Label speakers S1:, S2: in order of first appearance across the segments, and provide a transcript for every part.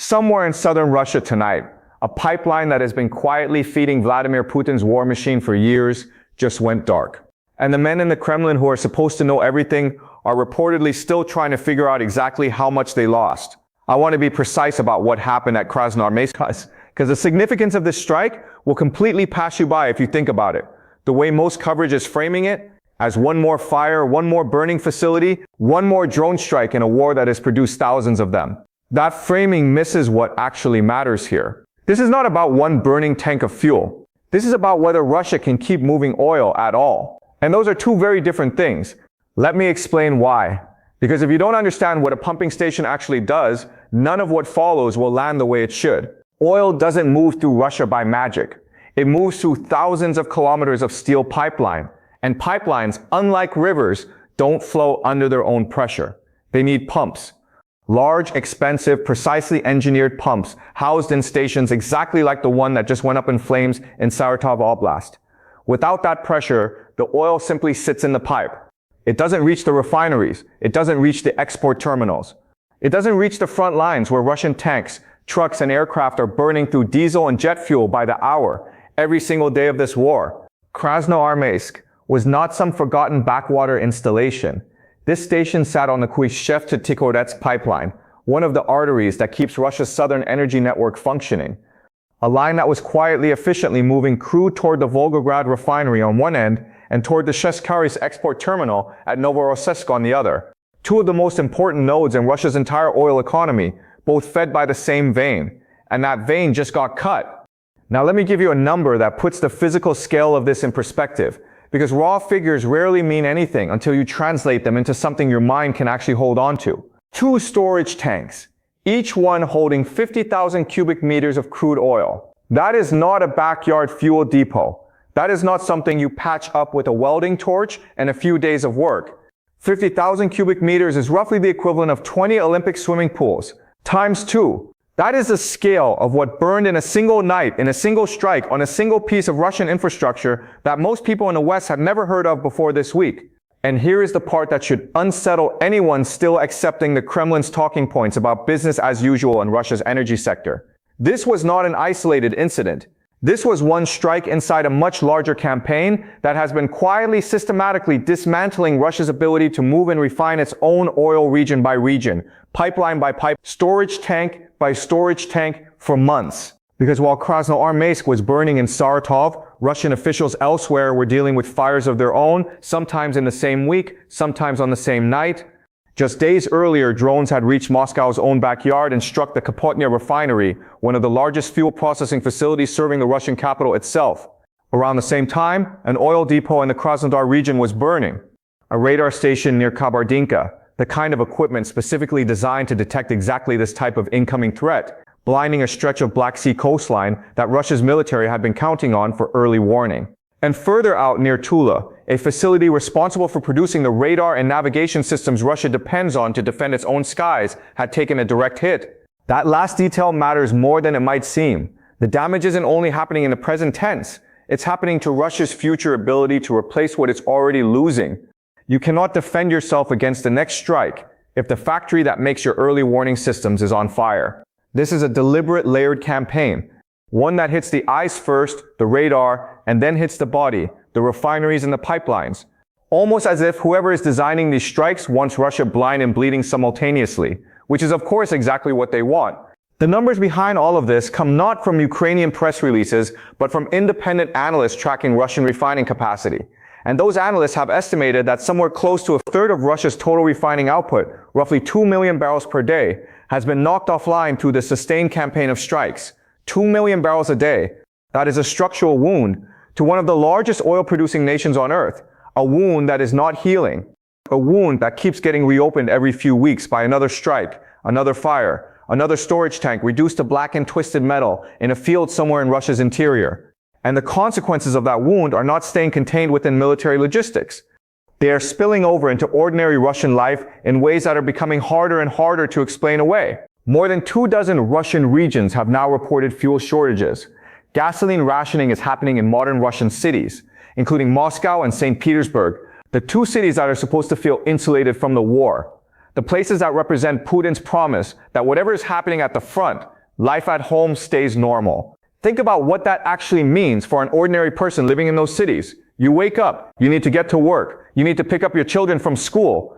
S1: Somewhere in southern Russia tonight, a pipeline that has been quietly feeding Vladimir Putin's war machine for years just went dark. And the men in the Kremlin who are supposed to know everything are reportedly still trying to figure out exactly how much they lost. I want to be precise about what happened at Krasnoarmeysk, because the significance of this strike will completely pass you by if you think about it. The way most coverage is framing it, as one more fire, one more burning facility, one more drone strike in a war that has produced thousands of them. That framing misses what actually matters here. This is not about one burning tank of fuel. This is about whether Russia can keep moving oil at all. And those are two very different things. Let me explain why. Because if you don't understand what a pumping station actually does, none of what follows will land the way it should. Oil doesn't move through Russia by magic. It moves through thousands of kilometers of steel pipeline. And pipelines, unlike rivers, don't flow under their own pressure. They need pumps. Large, expensive, precisely engineered pumps housed in stations exactly like the one that just went up in flames in Saratov Oblast. Without that pressure, the oil simply sits in the pipe. It doesn't reach the refineries. It doesn't reach the export terminals. It doesn't reach the front lines where Russian tanks, trucks, and aircraft are burning through diesel and jet fuel by the hour every single day of this war. Krasnoarmeysk was not some forgotten backwater installation. This station sat on the Kuybyshev to Tikhoretsk pipeline, one of the arteries that keeps Russia's southern energy network functioning. A line that was quietly, efficiently moving crude toward the Volgograd refinery on one end and toward the Tikhoretsk export terminal at Novorossiysk on the other. Two of the most important nodes in Russia's entire oil economy, both fed by the same vein. And that vein just got cut. Now let me give you a number that puts the physical scale of this in perspective, because raw figures rarely mean anything until you translate them into something your mind can actually hold on to. 2 storage tanks, each one holding 50,000 cubic meters of crude oil. That is not a backyard fuel depot. That is not something you patch up with a welding torch and a few days of work. 50,000 cubic meters is roughly the equivalent of 20 Olympic swimming pools, times 2. That is the scale of what burned in a single night, in a single strike, on a single piece of Russian infrastructure that most people in the West have never heard of before this week. And here is the part that should unsettle anyone still accepting the Kremlin's talking points about business as usual in Russia's energy sector. This was not an isolated incident. This was one strike inside a much larger campaign that has been quietly, systematically dismantling Russia's ability to move and refine its own oil region by region, pipeline by pipe, storage tank by storage tank for months. Because while Krasnoarmeysk was burning in Saratov, Russian officials elsewhere were dealing with fires of their own, sometimes in the same week, sometimes on the same night. Just days earlier, drones had reached Moscow's own backyard and struck the Kapotnya refinery, one of the largest fuel processing facilities serving the Russian capital itself. Around the same time, an oil depot in the Krasnodar region was burning. A radar station near Kabardinka, the kind of equipment specifically designed to detect exactly this type of incoming threat, blinding a stretch of Black Sea coastline that Russia's military had been counting on for early warning. And further out near Tula, a facility responsible for producing the radar and navigation systems Russia depends on to defend its own skies, had taken a direct hit. That last detail matters more than it might seem. The damage isn't only happening in the present tense, it's happening to Russia's future ability to replace what it's already losing. You cannot defend yourself against the next strike if the factory that makes your early warning systems is on fire. This is a deliberate layered campaign. One that hits the eyes first, the radar, and then hits the body, the refineries and the pipelines. Almost as if whoever is designing these strikes wants Russia blind and bleeding simultaneously, which is of course exactly what they want. The numbers behind all of this come not from Ukrainian press releases, but from independent analysts tracking Russian refining capacity. And those analysts have estimated that somewhere close to a third of Russia's total refining output, roughly 2 million barrels per day, has been knocked offline through the sustained campaign of strikes. 2 million barrels a day. That is a structural wound to one of the largest oil-producing nations on earth. A wound that is not healing. A wound that keeps getting reopened every few weeks by another strike, another fire, another storage tank reduced to black and twisted metal in a field somewhere in Russia's interior. And the consequences of that wound are not staying contained within military logistics. They are spilling over into ordinary Russian life in ways that are becoming harder and harder to explain away. More than 24 Russian regions have now reported fuel shortages. Gasoline rationing is happening in modern Russian cities, including Moscow and St. Petersburg, the 2 cities that are supposed to feel insulated from the war. The places that represent Putin's promise that whatever is happening at the front, life at home stays normal. Think about what that actually means for an ordinary person living in those cities. You wake up, you need to get to work, you need to pick up your children from school,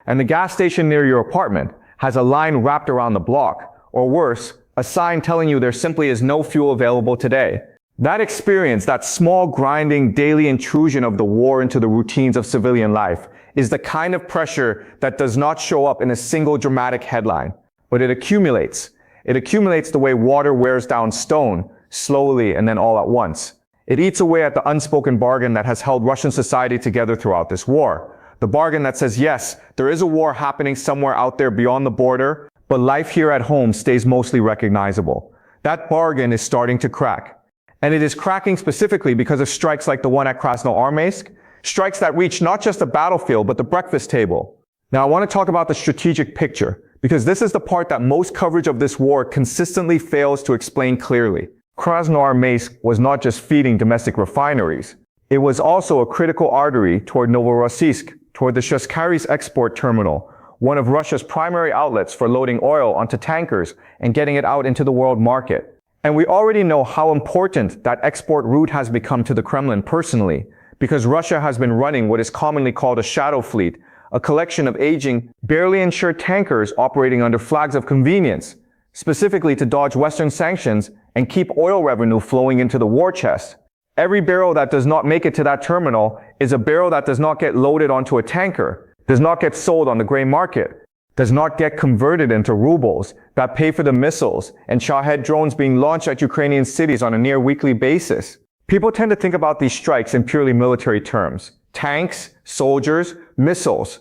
S1: and the gas station near your apartment has a line wrapped around the block, or worse, a sign telling you there simply is no fuel available today. That experience, that small grinding daily intrusion of the war into the routines of civilian life, is the kind of pressure that does not show up in a single dramatic headline, but it accumulates. It accumulates the way water wears down stone, slowly and then all at once. It eats away at the unspoken bargain that has held Russian society together throughout this war. The bargain that says, yes, there is a war happening somewhere out there beyond the border, but life here at home stays mostly recognizable. That bargain is starting to crack. And it is cracking specifically because of strikes like the one at Krasnoarmeysk, strikes that reach not just the battlefield, but the breakfast table. Now I want to talk about the strategic picture, because this is the part that most coverage of this war consistently fails to explain clearly. Krasnoarmeysk was not just feeding domestic refineries. It was also a critical artery toward Novorossiysk, toward the Tikhoretsk export terminal, one of Russia's primary outlets for loading oil onto tankers and getting it out into the world market. And we already know how important that export route has become to the Kremlin personally, because Russia has been running what is commonly called a shadow fleet, a collection of aging, barely insured tankers operating under flags of convenience, specifically to dodge Western sanctions and keep oil revenue flowing into the war chest. Every barrel that does not make it to that terminal is a barrel that does not get loaded onto a tanker, does not get sold on the gray market, does not get converted into rubles that pay for the missiles and Shahed drones being launched at Ukrainian cities on a near weekly basis. People tend to think about these strikes in purely military terms. Tanks, soldiers, missiles.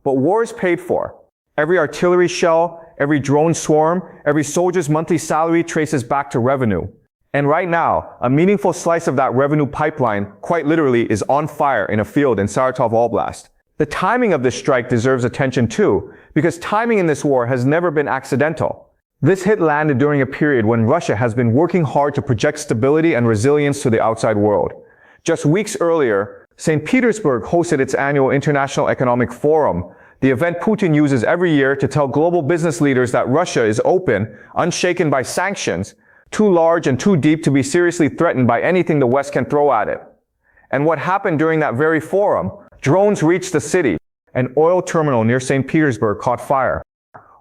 S1: But war is paid for. Every artillery shell, every drone swarm, every soldier's monthly salary traces back to revenue. And right now, a meaningful slice of that revenue pipeline, quite literally, is on fire in a field in Saratov Oblast. The timing of this strike deserves attention too, because timing in this war has never been accidental. This hit landed during a period when Russia has been working hard to project stability and resilience to the outside world. Just weeks earlier, St. Petersburg hosted its annual International Economic Forum, the event Putin uses every year to tell global business leaders that Russia is open, unshaken by sanctions, too large and too deep to be seriously threatened by anything the West can throw at it. And what happened during that very forum? Drones reached the city. An oil terminal near St. Petersburg caught fire.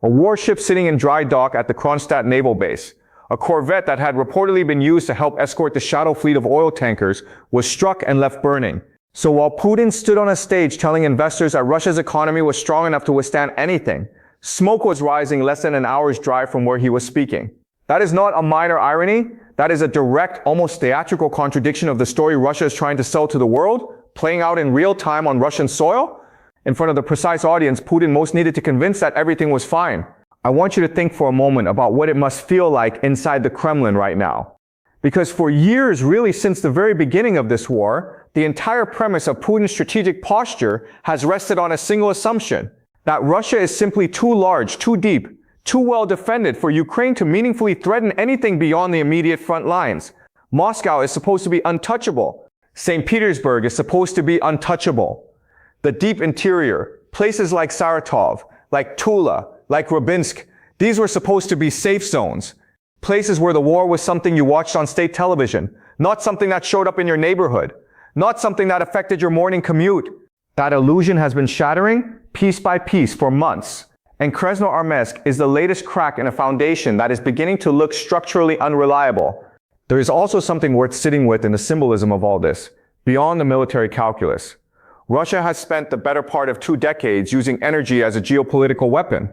S1: A warship sitting in dry dock at the Kronstadt naval base, a corvette that had reportedly been used to help escort the shadow fleet of oil tankers, was struck and left burning. So while Putin stood on a stage telling investors that Russia's economy was strong enough to withstand anything, smoke was rising less than an hour's drive from where he was speaking. That is not a minor irony. That is a direct, almost theatrical contradiction of the story Russia is trying to sell to the world, playing out in real time on Russian soil. In front of the precise audience Putin most needed to convince that everything was fine. I want you to think for a moment about what it must feel like inside the Kremlin right now. Because for years, really since the very beginning of this war, the entire premise of Putin's strategic posture has rested on a single assumption, that Russia is simply too large, too deep, too well defended for Ukraine to meaningfully threaten anything beyond the immediate front lines. Moscow is supposed to be untouchable. St. Petersburg is supposed to be untouchable. The deep interior, places like Saratov, like Tula, like Rybinsk, these were supposed to be safe zones. Places where the war was something you watched on state television, not something that showed up in your neighborhood, not something that affected your morning commute. That illusion has been shattering piece by piece for months. And Krasnoarmeysk is the latest crack in a foundation that is beginning to look structurally unreliable. There is also something worth sitting with in the symbolism of all this, beyond the military calculus. Russia has spent the better part of 2 decades using energy as a geopolitical weapon,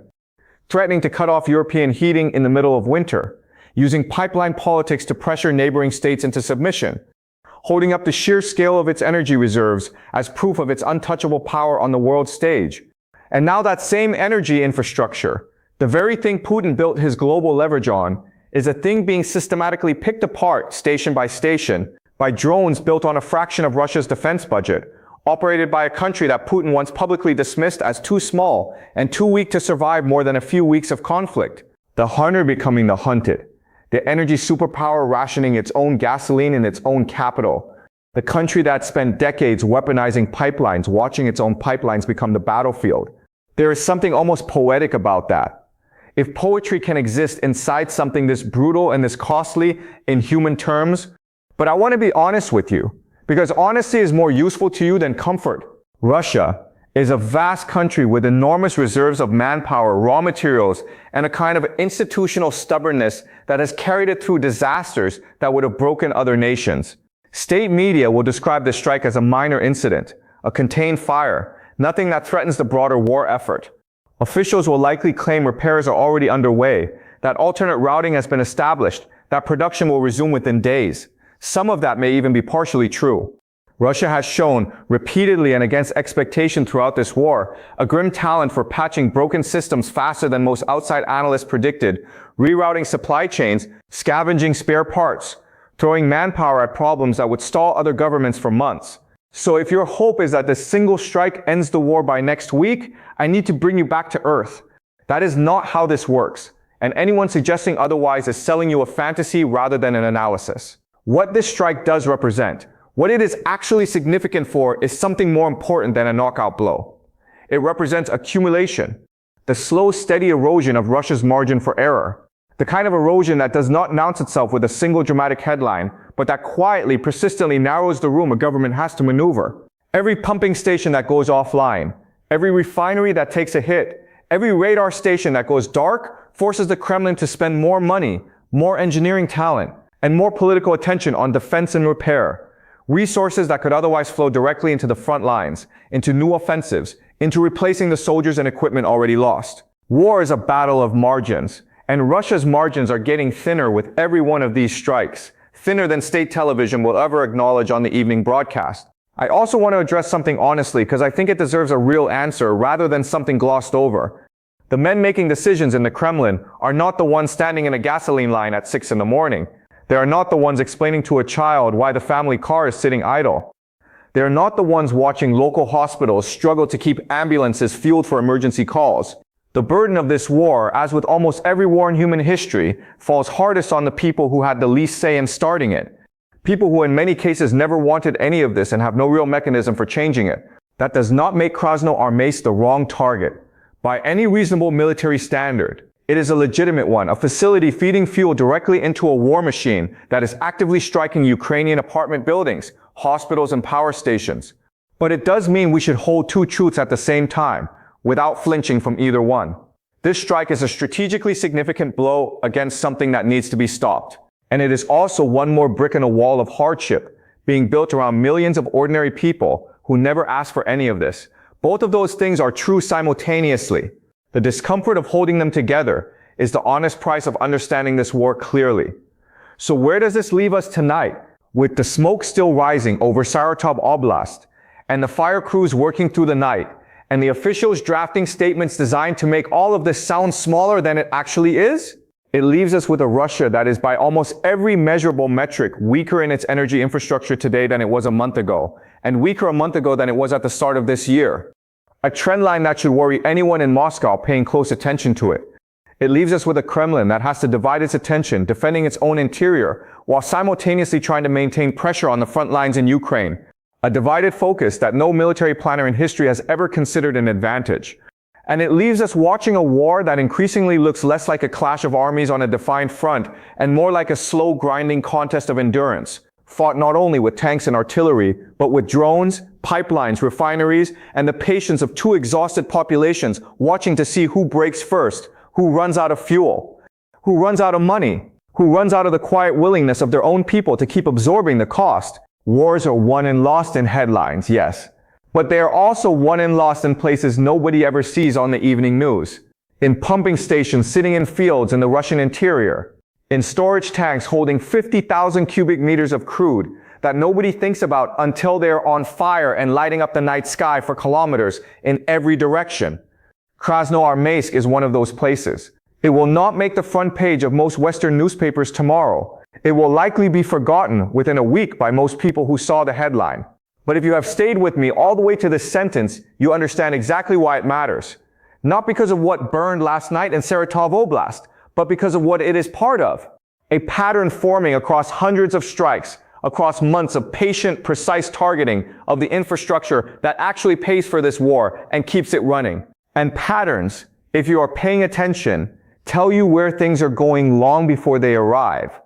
S1: threatening to cut off European heating in the middle of winter, using pipeline politics to pressure neighboring states into submission, holding up the sheer scale of its energy reserves as proof of its untouchable power on the world stage. And now that same energy infrastructure, the very thing Putin built his global leverage on, is a thing being systematically picked apart station by station by drones built on a fraction of Russia's defense budget, operated by a country that Putin once publicly dismissed as too small and too weak to survive more than a few weeks of conflict. The hunter becoming the hunted. The energy superpower rationing its own gasoline in its own capital. The country that spent decades weaponizing pipelines, watching its own pipelines become the battlefield. There is something almost poetic about that. If poetry can exist inside something this brutal and this costly in human terms, but I want to be honest with you, because honesty is more useful to you than comfort. Russia is a vast country with enormous reserves of manpower, raw materials, and a kind of institutional stubbornness that has carried it through disasters that would have broken other nations. State media will describe the strike as a minor incident, a contained fire, nothing that threatens the broader war effort. Officials will likely claim repairs are already underway, that alternate routing has been established, that production will resume within days. Some of that may even be partially true. Russia has shown repeatedly and against expectation throughout this war a grim talent for patching broken systems faster than most outside analysts predicted, rerouting supply chains, scavenging spare parts, throwing manpower at problems that would stall other governments for months. So if your hope is that this single strike ends the war by next week, I need to bring you back to earth. That is not how this works, and anyone suggesting otherwise is selling you a fantasy rather than an analysis. What this strike does represent, what it is actually significant for, is something more important than a knockout blow. It represents accumulation, the slow, steady erosion of Russia's margin for error, the kind of erosion that does not announce itself with a single dramatic headline, but that quietly, persistently narrows the room a government has to maneuver. Every pumping station that goes offline, every refinery that takes a hit, every radar station that goes dark forces the Kremlin to spend more money, more engineering talent, and more political attention on defense and repair. Resources that could otherwise flow directly into the front lines, into new offensives, into replacing the soldiers and equipment already lost. War is a battle of margins, and Russia's margins are getting thinner with every one of these strikes, thinner than state television will ever acknowledge on the evening broadcast. I also want to address something honestly because I think it deserves a real answer rather than something glossed over. The men making decisions in the Kremlin are not the ones standing in a gasoline line at 6 in the morning. They are not the ones explaining to a child why the family car is sitting idle. They are not the ones watching local hospitals struggle to keep ambulances fueled for emergency calls. The burden of this war, as with almost every war in human history, falls hardest on the people who had the least say in starting it. People who in many cases never wanted any of this and have no real mechanism for changing it. That does not make Krasnoarmeysk the wrong target. By any reasonable military standard, it is a legitimate one, a facility feeding fuel directly into a war machine that is actively striking Ukrainian apartment buildings, hospitals, and power stations. But it does mean we should hold two truths at the same time, without flinching from either one. This strike is a strategically significant blow against something that needs to be stopped. And it is also one more brick in a wall of hardship being built around millions of ordinary people who never asked for any of this. Both of those things are true simultaneously. The discomfort of holding them together is the honest price of understanding this war clearly. So where does this leave us tonight? With the smoke still rising over Saratov Oblast, and the fire crews working through the night, and the officials drafting statements designed to make all of this sound smaller than it actually is? It leaves us with a Russia that is by almost every measurable metric weaker in its energy infrastructure today than it was a month ago, and weaker a month ago than it was at the start of this year. A trend line that should worry anyone in Moscow paying close attention to it. It leaves us with a Kremlin that has to divide its attention defending its own interior while simultaneously trying to maintain pressure on the front lines in Ukraine. A divided focus that no military planner in history has ever considered an advantage. And it leaves us watching a war that increasingly looks less like a clash of armies on a defined front and more like a slow grinding contest of endurance, fought not only with tanks and artillery, but with drones, pipelines, refineries, and the patience of two exhausted populations watching to see who breaks first, who runs out of fuel, who runs out of money, who runs out of the quiet willingness of their own people to keep absorbing the cost. Wars are won and lost in headlines, yes. But they are also won and lost in places nobody ever sees on the evening news. In pumping stations sitting in fields in the Russian interior. In storage tanks holding 50,000 cubic meters of crude that nobody thinks about until they are on fire and lighting up the night sky for kilometers in every direction. Krasnoarmeysk is one of those places. It will not make the front page of most Western newspapers tomorrow. It will likely be forgotten within a week by most people who saw the headline. But if you have stayed with me all the way to this sentence, you understand exactly why it matters. Not because of what burned last night in Saratov Oblast, but because of what it is part of. A pattern forming across hundreds of strikes, across months of patient, precise targeting of the infrastructure that actually pays for this war and keeps it running. And patterns, if you are paying attention, tell you where things are going long before they arrive.